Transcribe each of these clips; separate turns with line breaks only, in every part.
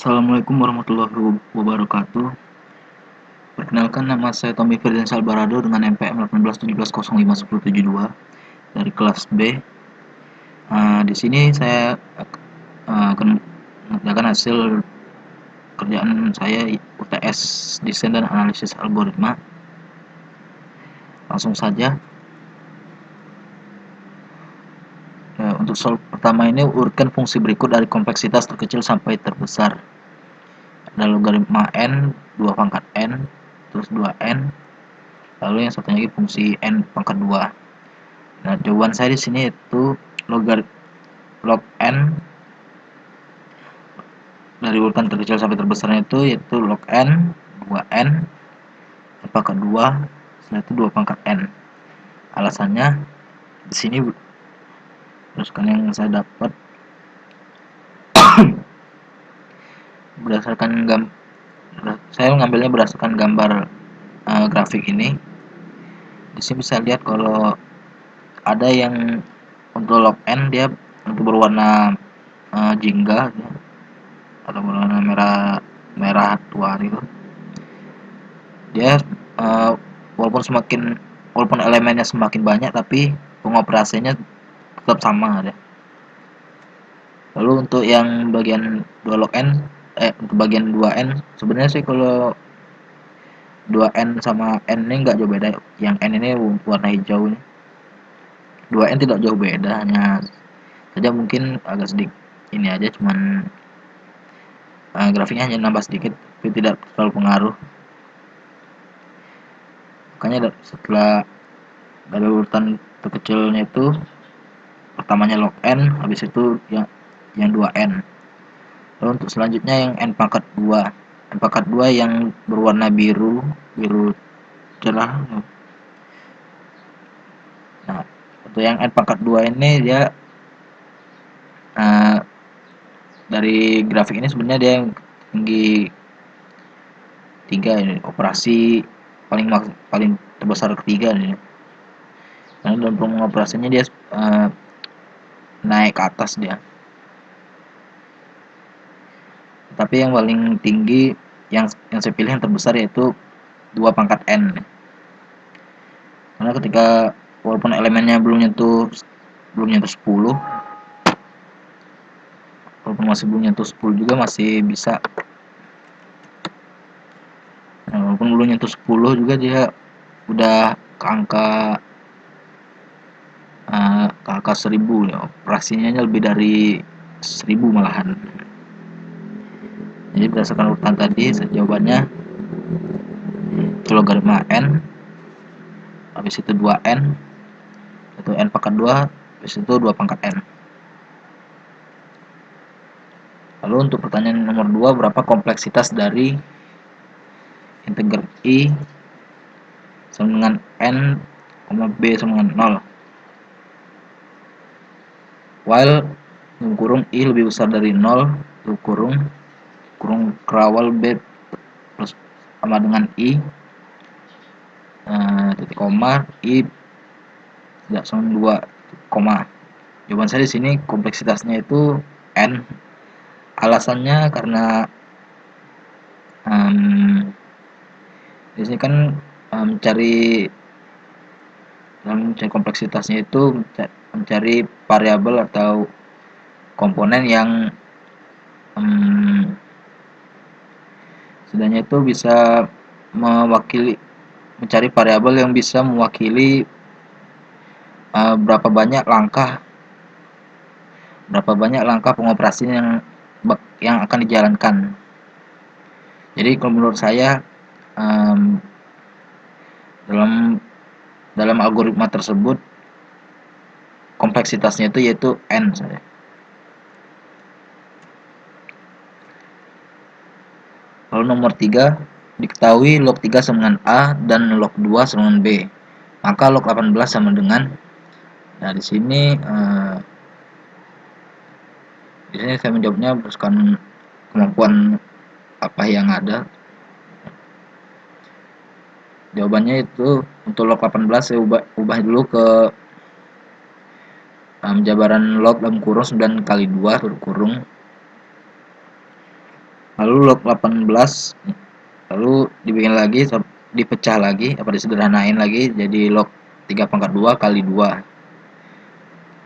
Assalamualaikum warahmatullahi wabarakatuh. Perkenalkan, nama saya Tommy Firdansya Albarado dengan NPM 1817015172 dari kelas B. Di sini saya akan mengerjakan hasil kerjaan saya UTS Desain dan Analisis Algoritma. Langsung saja. Untuk soal pertama ini, urutkan fungsi berikut dari kompleksitas terkecil sampai terbesar. Ada logaritma n, 2 pangkat n, terus 2n, lalu yang satunya lagi fungsi n pangkat 2. Nah, jawaban saya di sini itu log n dari urutan terkecil sampai terbesarnya itu yaitu log n 2n pangkat 2 setelah itu 2 pangkat n. Alasannya di sini berdasarkan yang saya dapat saya mengambilnya berdasarkan gambar grafik ini. Di sini bisa lihat kalau ada yang untuk log n dia untuk berwarna jingga ya, atau berwarna merah tua gitu. Dia walaupun elemennya semakin banyak tapi pengoperasiannya tetap sama ya. Lalu untuk yang bagian 2 log n untuk bagian 2n sebenarnya sih kalau 2n sama n ini nggak jauh beda. Yang n ini warna hijau ini. 2n tidak jauh beda, hanya saja mungkin agak sedikit ini aja, cuman grafiknya hanya nambah sedikit tapi tidak terlalu pengaruh. Makanya setelah dari urutan terkecilnya itu pertamanya log n, habis itu yang 2n. Lalu untuk selanjutnya yang n pangkat 2. N pangkat 2 yang berwarna biru cerah. Nah, untuk yang n pangkat 2 ini dia dari grafik ini sebenarnya dia yang tinggi 3 ini, operasi paling terbesar ketiga ini. Karena dalam pengoperasiannya dia naik ke atas dia. Tapi yang paling tinggi yang saya pilih yang terbesar yaitu 2 pangkat n. Karena ketika walaupun elemennya belum nyentuh 10, walaupun masih belum nyentuh 10 juga masih bisa. Nah, walaupun belum nyentuh 10 juga dia udah ke angka 1000 ya. Operasinya lebih dari 1000 malahan. Jadi berdasarkan urutan tadi jawabannya logaritma n, habis itu 2n, itu n pangkat 2, habis itu 2 pangkat n. Lalu untuk pertanyaan nomor 2, berapa kompleksitas dari integer i sama dengan n, b sama dengan 0 while kurung i lebih besar dari 0, kurung kerawal b plus sama dengan i, titik koma, i tidak sama 2 koma. Jawaban saya di sini kompleksitasnya itu n. Alasannya karena di sini kan mencari kompleksitasnya itu mencari variabel atau komponen yang setidaknya itu bisa mencari variabel yang bisa mewakili berapa banyak langkah pengoperasian yang akan dijalankan. Jadi kalau menurut saya dalam algoritma tersebut kompleksitasnya itu yaitu n saja. Lalu nomor 3, diketahui log 3 sama dengan A dan log 2 sama dengan B. Maka log 18 sama dengan, nah di sini saya menjawabnya berdasarkan kemampuan apa yang ada. Jawabannya itu untuk log 18 saya ubah dulu ke jabaran log dalam kurung 9 kali 2 kurung. lalu log 18, lalu dibikin lagi, dipecah lagi, disederhanain lagi jadi log 3 pangkat 2 kali 2.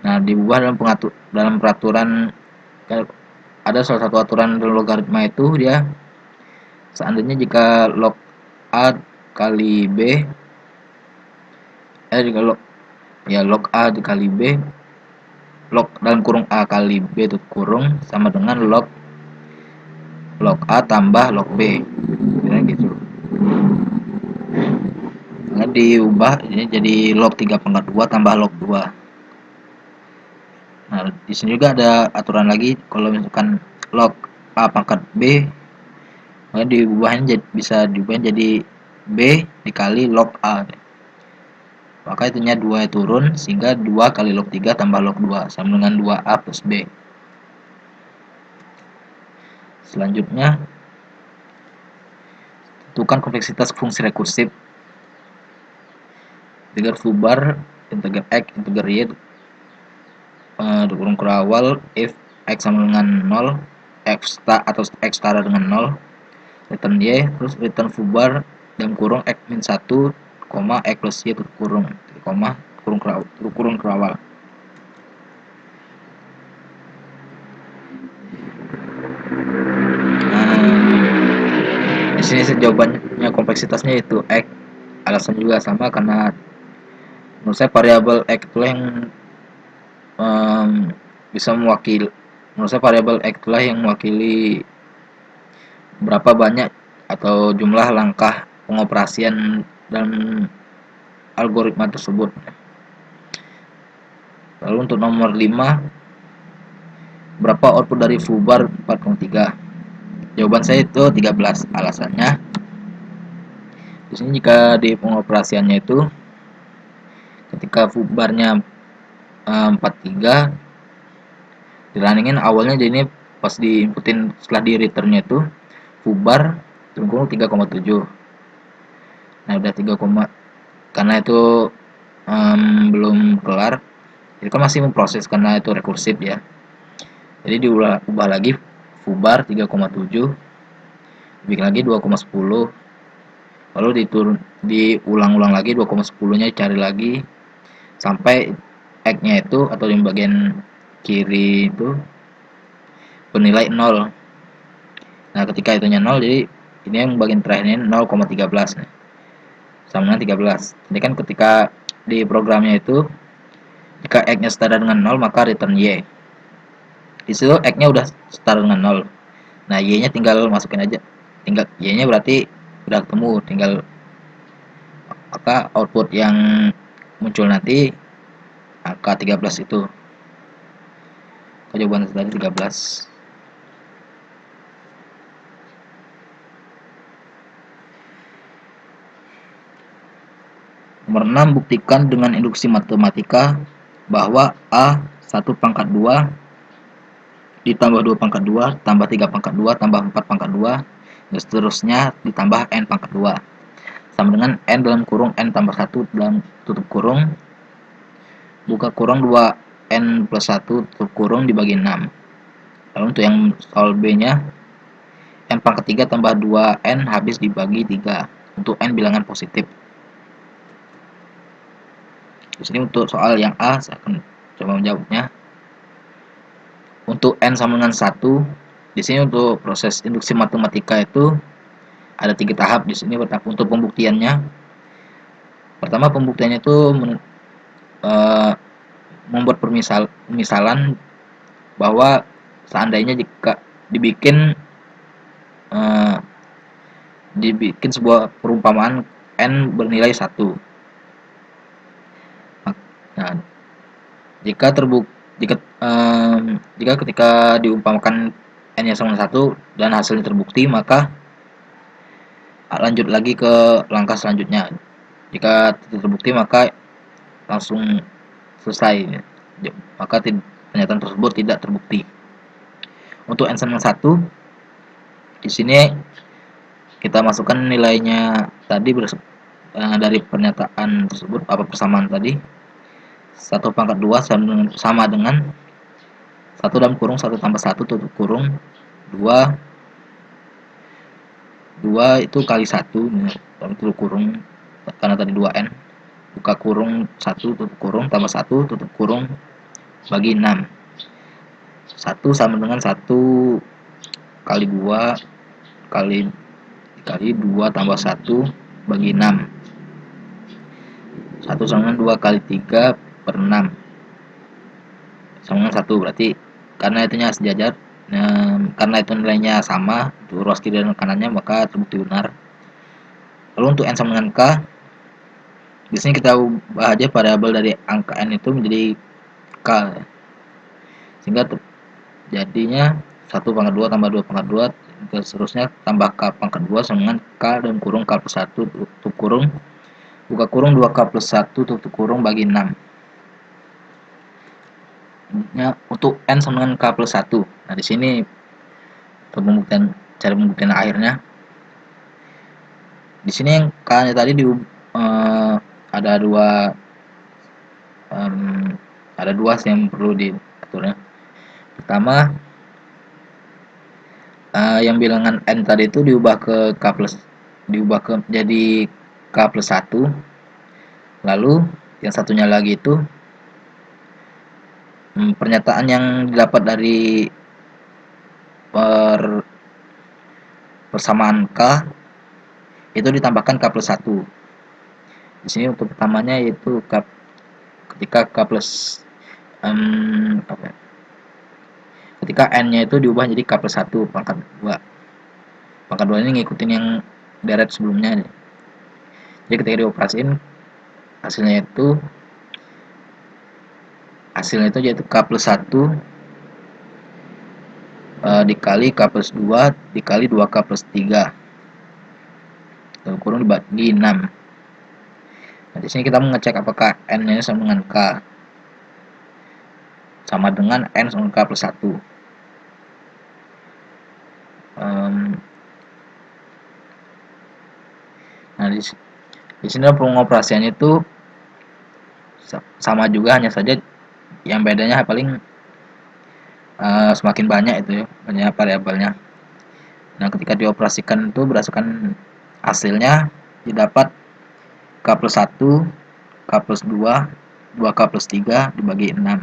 Nah, diubah dalam peraturan, ada salah satu aturan dalam logaritma itu, dia seandainya jika log A kali B, jika log A dikali B, log dalam kurung A kali B tutup kurung sama dengan log A tambah log B, gitu. Nah, diubah ini jadi log 3 pangkat 2 tambah log 2. Nah, di sini juga ada aturan lagi, kalau misalkan log A pangkat B, maka bisa diubah jadi B dikali log A. Maka itunya 2 turun, sehingga 2 kali log 3 tambah log 2 sama dengan 2A plus B. Selanjutnya, tentukan kompleksitas fungsi rekursif. Integer foobar, integer x, integer y, kurung awal, if x sama dengan 0, x atau x setara dengan 0, return y, terus return foobar dalam kurung x min 1, x plus y tutup kurung, kurung awal. Di sini jawabannya kompleksitasnya itu x. Alasan juga sama, karena menurut saya variabel x itulah yang bisa mewakili, menurut saya variabel x itulah yang mewakili berapa banyak atau jumlah langkah pengoperasian dan algoritma tersebut. Lalu untuk nomor 5, berapa output dari foobar 4,3? Jawaban saya itu 13. Alasannya, di sini jika di pengoperasiannya itu, ketika foobarnya 43, dirunningin awalnya, jadi ini pas diinputin setelah di returnnya itu foobar kurung 3,7. Nah, udah 3, karena itu belum kelar, itu kan masih memproses karena itu rekursif ya. Jadi diubah lagi foobar 3,7, bikin lagi 2,10, lalu diulang-ulang lagi 2,10-nya cari lagi sampai x-nya itu atau di bagian kiri itu bernilai 0. Nah, ketika itunya 0, jadi ini yang bagian terakhirnya 0,13 sama dengan 13. Jadi kan ketika di programnya itu, jika x-nya setara dengan 0, maka return y. Di situ x-nya udah setara dengan 0. Nah, y-nya tinggal masukin aja. Y-nya berarti udah ketemu, tinggal maka output yang muncul nanti angka 13 itu. Jawaban tadi 13. Nomor 6, buktikan dengan induksi matematika bahwa A 1 pangkat 2 ditambah 2 pangkat 2 tambah 3 pangkat 2 tambah 4 pangkat 2 dan seterusnya ditambah n pangkat 2 sama dengan n dalam kurung n tambah 1 dalam tutup kurung buka kurung 2n plus 1 tutup kurung dibagi 6. Lalu untuk yang soal B nya, n pangkat 3 tambah 2n habis dibagi 3 untuk n bilangan positif. Di sini untuk soal yang A, saya akan coba menjawabnya. Untuk n sama dengan 1, di sini untuk proses induksi matematika itu ada 3 tahap di sini. Untuk pembuktiannya, pertama pembuktiannya itu membuat permisalan bahwa seandainya jika dibikin sebuah perumpamaan n bernilai 1. Nah, jika ketika diumpamakan n-nya sama 1 dan hasilnya terbukti, maka lanjut lagi ke langkah selanjutnya. Jika tidak terbukti, maka langsung selesai, maka pernyataan tersebut tidak terbukti. Untuk n sama 1, di sini kita masukkan nilainya tadi dari pernyataan tersebut, persamaan tadi. 1 pangkat 2 sama dengan 1 dalam kurung 1 tambah 1 tutup kurung 2 2 itu kali 1 tutup kurung, karena tadi 2n, buka kurung 1 tutup kurung tambah 1 tutup kurung bagi 6. 1 sama dengan 1 kali 2 kali 2 tambah 1 bagi 6. 1 sama dengan 2 kali 3 per 6 sama dengan 1, berarti karena itunya sejajar, karena itu nilainya sama untuk ruas kiri dan kanannya, maka terbukti benar. Lalu untuk n sama dengan k, di sini kita ubah aja variabel dari angka n itu menjadi k, sehingga jadinya 1 pangkat 2 tambah 2 pangkat 2 dan seterusnya tambah k pangkat 2 sama dengan k dan kurung k plus 1 tutup kurung buka kurung 2k plus 1 tutup kurung bagi 6. Untuk n sama dengan k plus 1. Nah, di sini untuk pembuktian, cara pembuktian akhirnya. Di sini yang k-nya tadi ada dua yang perlu diaturnya. Pertama, yang bilangan n tadi itu diubah jadi k plus 1. Lalu yang satunya lagi itu pernyataan yang didapat dari persamaan k itu ditambahkan k plus 1. Di sini untuk pertamanya yaitu ketika k plus ketika n-nya itu diubah jadi k plus 1 pangkat 2. Pangkat 2 ini ngikutin yang deret sebelumnya. Jadi ketika dioperasiin hasilnya itu yaitu k plus 1 dikali k plus 2 dikali 2k plus 3 kurung dibagi 6. Nah, di sini kita mengecek apakah n-nya sama dengan k, sama dengan n sama k plus 1. Nah, di sini pengoperasiannya itu sama juga, hanya saja yang bedanya paling semakin banyak itu ya, banyak variabelnya. Nah, ketika dioperasikan itu berdasarkan hasilnya didapat k plus 1, k plus 2, 2k plus 3 dibagi 6.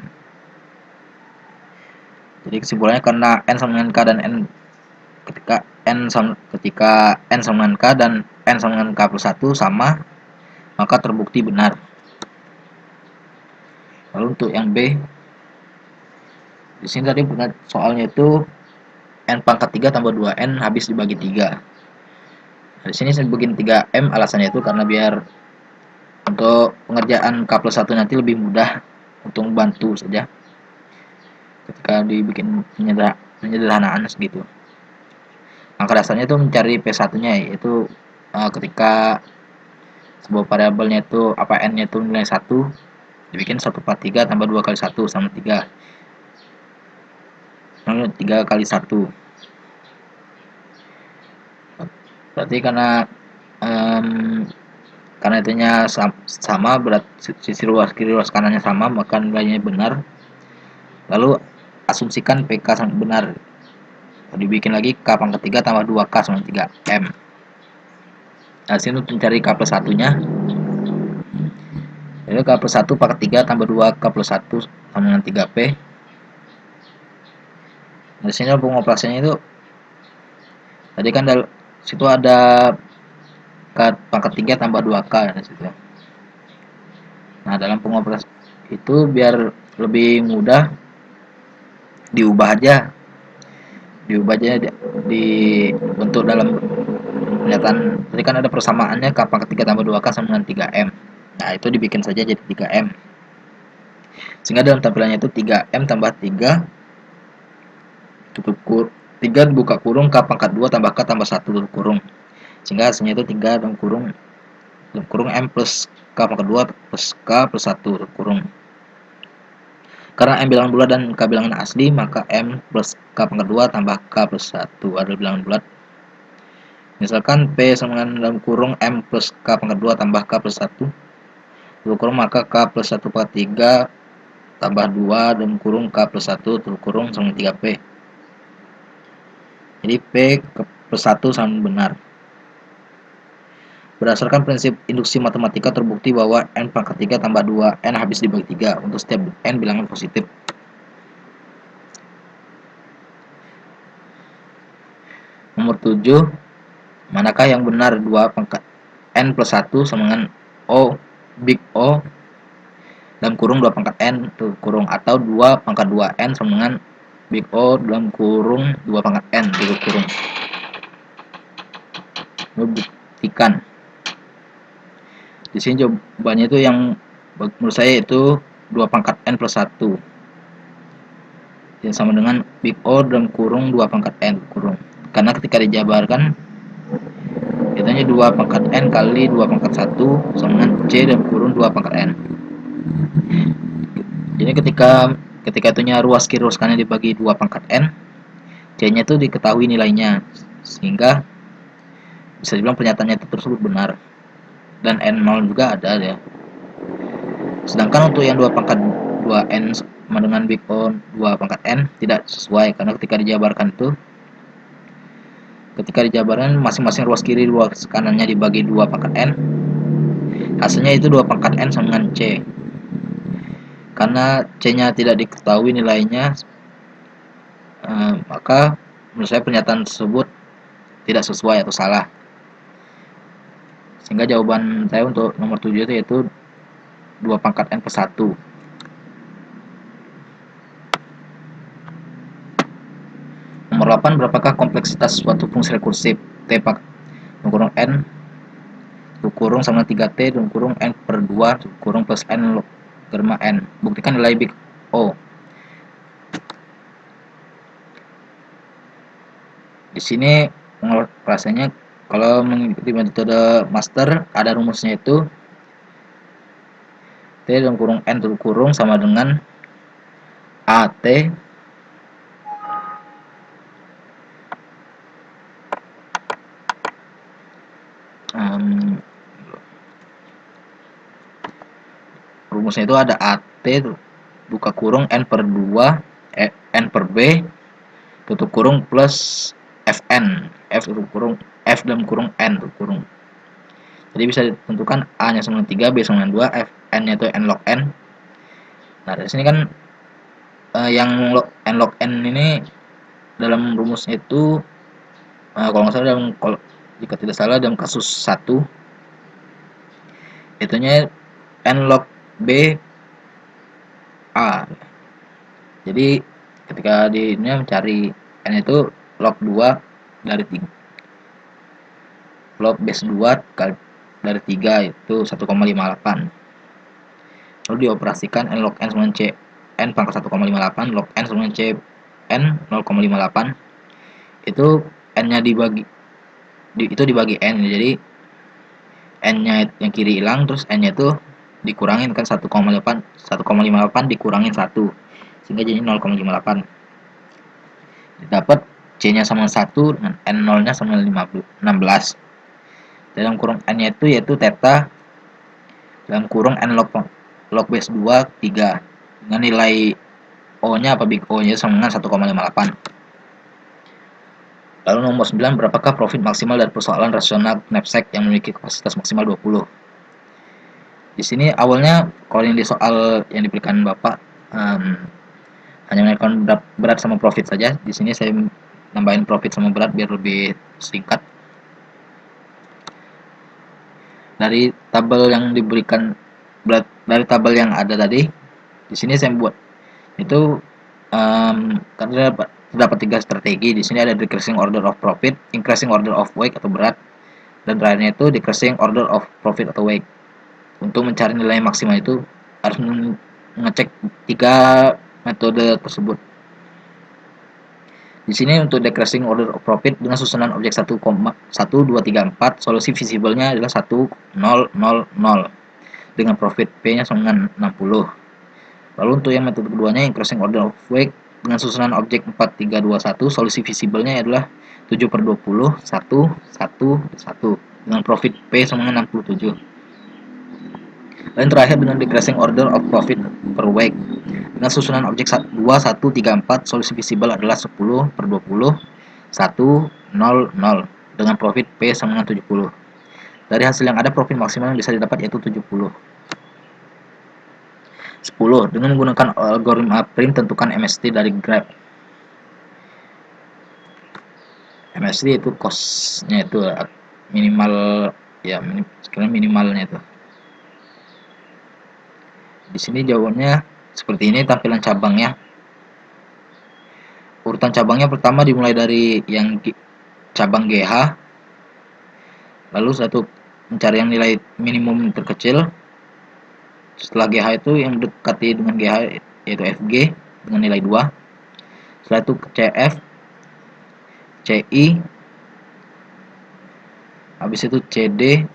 Jadi kesimpulannya karena n sama dengan k dan ketika n sama dengan k dan n sama dengan k plus 1 sama, maka terbukti benar. Lalu untuk yang B, di sini tadi soalnya itu n pangkat 3 tambah 2n habis dibagi 3. Nah, di sini saya bikin 3m, alasannya itu karena biar untuk pengerjaan k plus 1 nanti lebih mudah untuk membantu saja ketika dibikin penyederhanaan segitu. Angka dasarnya itu mencari P1 nya, yaitu ketika sebuah variabelnya itu n nya itu nilai 1, dibikin 1/3 tambah 2 kali 1 sama 3. 3 kali 1. Berarti karena itunya sama, berarti sisi ruas kiri ruas kanannya sama, maka nilainya benar. Lalu asumsikan PK sama benar. Dibikin lagi k pangkat 3 tambah 2k sama 3m. Nah, sini untuk mencari k plus 1 nya, jadi k plus 1 pangkat 3 tambah 2k plus 1 sama dengan 3p. Nah, di sini pengoperasiannya itu tadi kan situ ada k pangkat 3 tambah 2k di situ. Nah, dalam pengoperasian itu biar lebih mudah diubah aja dibentuk dalam pernyataan. Tadi kan ada persamaannya k pangkat 3 tambah 2k sama dengan 3m. Nah, itu dibikin saja jadi 3m, sehingga dalam tampilannya itu 3m tambah 3 tutup kurung 3 buka kurung k pangkat 2 tambah k tambah 1 tutup kurung, sehingga hasilnya itu 3 dalam kurung m plus k pangkat 2 plus k plus 1 tutup kurung. Karena m bilangan bulat dan k bilangan asli, maka m plus k pangkat 2 tambah k plus 1 adalah bilangan bulat. Misalkan P sama dengan dalam kurung m plus k pangkat 2 tambah k plus 1 tutup kurung, maka k plus 1 pangkat 3 tambah 2 dalam kurung k plus 1 tutup kurung sama 3p. Jadi P plus 1 sama benar. Berdasarkan prinsip induksi matematika terbukti bahwa n pangkat 3 tambah 2n habis dibagi 3 untuk setiap n bilangan positif. Nomor 7, manakah yang benar 2 pangkat n plus 1 sama dengan O big O dalam kurung 2 pangkat n tutup kurung, atau 2 pangkat 2n sama dengan big O dalam kurung 2 pangkat n tutup kurung. Buktikan. Di sini jawabannya itu yang menurut saya itu 2 pangkat n plus 1 yang sama dengan big O dalam kurung 2 pangkat n kurung. Karena ketika dijabarkan katanya 2 pangkat n kali 2 pangkat 1 sama dengan C dalam kurung 2 pangkat n. Jadi ketika itunya ruas kiri ruas kanan dibagi 2 pangkat n, C-nya itu diketahui nilainya, sehingga bisa dibilang pernyataannya itu tersebut benar. Dan n0 juga ada ya. Sedangkan untuk yang 2 pangkat 2n sama dengan big O 2 pangkat n tidak sesuai, karena ketika dijabarkan masing-masing ruas kiri ruas kanannya dibagi 2 pangkat n, hasilnya itu 2 pangkat n sama dengan C. Karena C-nya tidak diketahui nilainya, maka menurut saya pernyataan tersebut tidak sesuai atau salah. Sehingga jawaban saya untuk nomor 7 itu yaitu 2 pangkat n plus 1. Nomor 8, berapakah kompleksitas suatu fungsi rekursif? T kurung n kurung sama 3t kurung n per 2 kurung plus n logaritma n. Buktikan nilai big O. Di sini rasanya kalau mengikuti metode master ada rumusnya itu T dalam kurung n kurung sama dengan AT rumusnya itu ada AT buka kurung n per 2 n per B tutup kurung plus Fn F tutup kurung F dalam kurung n tutup kurung. Jadi bisa ditentukan A nya sama dengan 3, B sama dengan 2, Fn nya itu n log n. Nah dari sini kan yang n log n ini dalam rumusnya itu kalau nggak salah jika tidak salah dalam kasus 1 itunya n log B A. Jadi ketika di ini mencari n itu log 2 dari 3, log base 2 kali dari 3 itu 1,58. Lalu dioperasikan n log n sama dengan C n pangkat 1,58 log n sama dengan C n 0,58 itu n nya dibagi n, jadi n nya yang kiri hilang, terus n nya itu dikurangin kan 1,58 dikurangin 1 sehingga jadi 0,58. Dapat C nya sama 1 dan n0 nya sama 16. Dalam kurung n nya itu yaitu theta dalam kurung n log base 2 3 dengan nilai O nya apa big O nya sama dengan 1,58. Lalu nomor 9, berapakah profit maksimal dari persoalan rasional knapsack yang memiliki kapasitas maksimal 20? Di sini awalnya kalau yang di soal yang diberikan Bapak hanya menanyakan berat sama profit saja. Di sini saya nambahin profit sama berat biar lebih singkat. Dari tabel yang diberikan dari tabel yang ada tadi, di sini saya buat itu karena terdapat 3 strategi. Di sini ada decreasing order of profit, increasing order of weight atau berat, dan terakhirnya itu decreasing order of profit atau weight. Untuk mencari nilai maksimal itu harus mengecek 3 metode tersebut. Di sini untuk decreasing order of profit dengan susunan objek 1, 1, 2, 3, 4, solusi visible-nya adalah 1, 0, 0, 0 dengan profit P-nya sama dengan 60. Lalu untuk yang metode keduanya increasing order of weight dengan susunan objek 4, 3, 2, 1, solusi visible-nya adalah 7 per 20, 1, 1, 1 dengan profit P sama dengan 67. Dan terakhir dengan decreasing order of profit per weight dengan susunan objek 2, 1, 3, 4, solusi visible adalah 10 per 20, 1, 0, 0 dengan profit P sama dengan 70. Dari hasil yang ada, profit maksimal yang bisa didapat yaitu 70. 10. Dengan menggunakan algoritma prime, tentukan MST dari graph. MST itu cost-nya itu minimal, ya sekarang minimalnya itu. Di sini jawabannya seperti ini tampilan cabangnya. Urutan cabangnya pertama dimulai dari yang cabang GH, lalu mencari yang nilai minimum terkecil. Setelah GH itu yang dekati dengan GH yaitu FG dengan nilai 2. Setelah itu CF, CI, habis itu CD,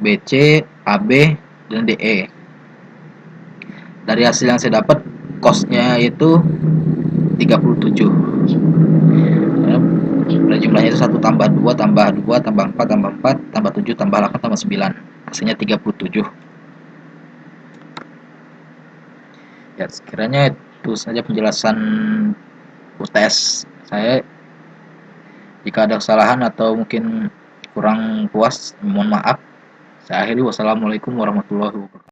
BC, AB, dan DE. Dari hasil yang saya dapat, cost-nya itu 37. Jumlahnya itu 1 tambah 2 tambah 2 tambah 4 tambah 4 tambah 7 tambah 8 tambah 9. Hasilnya 37. Ya, sekiranya itu saja penjelasan UTS saya. Jika ada kesalahan atau mungkin kurang puas, mohon maaf. Saya akhiri. Wassalamualaikum warahmatullahi wabarakatuh.